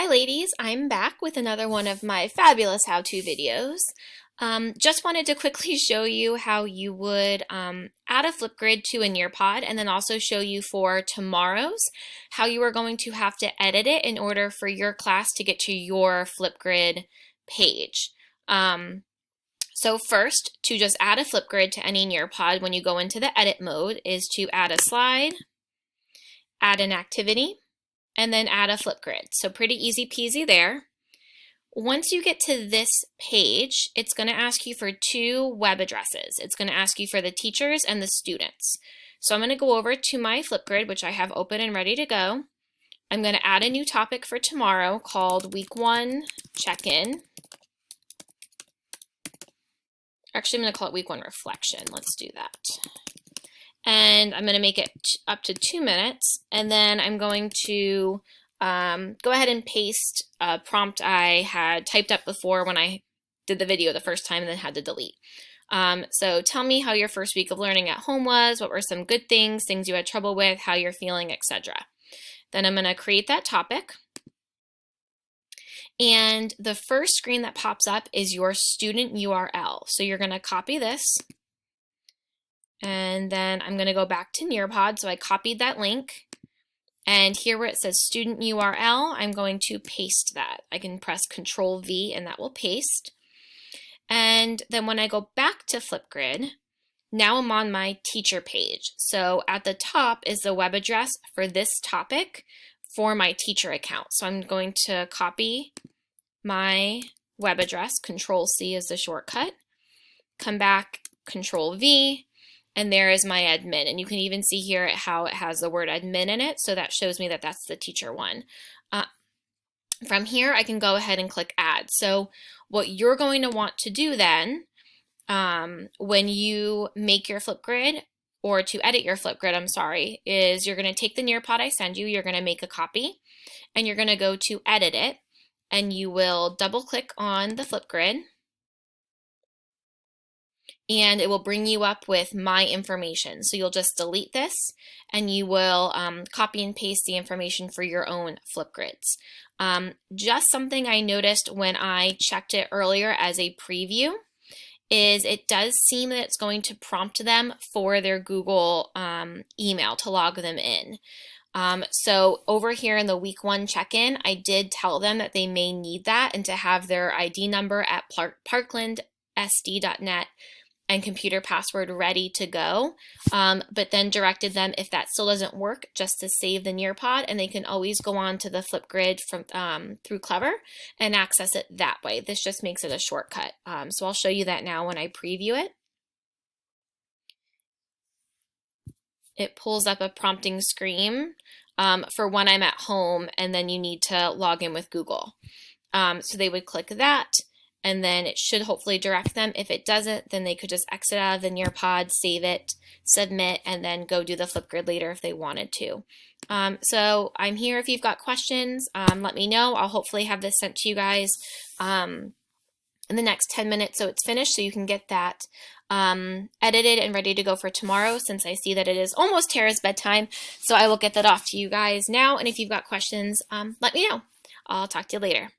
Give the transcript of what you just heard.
Hi ladies, I'm back with another one of my fabulous how-to videos. Just wanted to quickly show you how you would add a Flipgrid to a Nearpod and then also show you for tomorrow's how you are going to have to edit it in order for your class to get to your Flipgrid page. So first, to just add a Flipgrid to any Nearpod when you go into the edit mode is to add a slide, add an activity, and then add a Flipgrid. So pretty easy peasy there. Once you get to this page, it's going to ask you for two web addresses. It's going to ask you for the teachers and the students. So I'm going to go over to my Flipgrid, which I have open and ready to go. I'm going to add a new topic for tomorrow called Week 1 Check-In. Actually, I'm going to call it Week 1 Reflection. Let's do that. And I'm going to make it up to 2 minutes, and then I'm going to go ahead and paste a prompt I had typed up before when I did the video the first time and then had to delete. So tell me how your first week of learning at home was, what were some good things, things you had trouble with, how you're feeling, etc. Then I'm going to create that topic. And the first screen that pops up is your student URL. So you're going to copy this. And then I'm going to go back to Nearpod. So I copied that link. And here where it says student URL, I'm going to paste that. I can press Control V and that will paste. And then when I go back to Flipgrid, now I'm on my teacher page. So at the top is the web address for this topic for my teacher account. So I'm going to copy my web address, Control C is the shortcut, come back, Control V, and there is my admin. And you can even see here how it has the word admin in it. So that shows me that that's the teacher one. From here, I can go ahead and click add. So what you're going to want to do then, when you make your Flipgrid, or to edit your Flipgrid, I'm sorry, is you're going to take the Nearpod I send you, you're going to make a copy, and you're going to go to edit it, and you will double click on the Flipgrid, and it will bring you up with my information. So you'll just delete this and you will copy and paste the information for your own Flipgrids. Just something I noticed when I checked it earlier as a preview is it does seem that it's going to prompt them for their Google email to log them in. So over here in the Week 1 check-in, I did tell them that they may need that and to have their ID number at parklandsd.net and computer password ready to go, but then directed them if that still doesn't work just to save the Nearpod, and they can always go on to the Flipgrid from through Clever and access it that way. This just makes it a shortcut. So I'll show you that now when I preview it. It pulls up a prompting screen for when I'm at home and then you need to log in with Google. So they would click that, and then it should hopefully direct them. If it doesn't, then they could just exit out of the Nearpod, save it, submit, and then go do the Flipgrid later if they wanted to. So I'm here if you've got questions. Let me know. I'll hopefully have this sent to you guys in the next 10 minutes so it's finished, so you can get that edited and ready to go for tomorrow, since I see that it is almost Tara's bedtime. So I will get that off to you guys now, and if you've got questions, let me know. I'll talk to you later.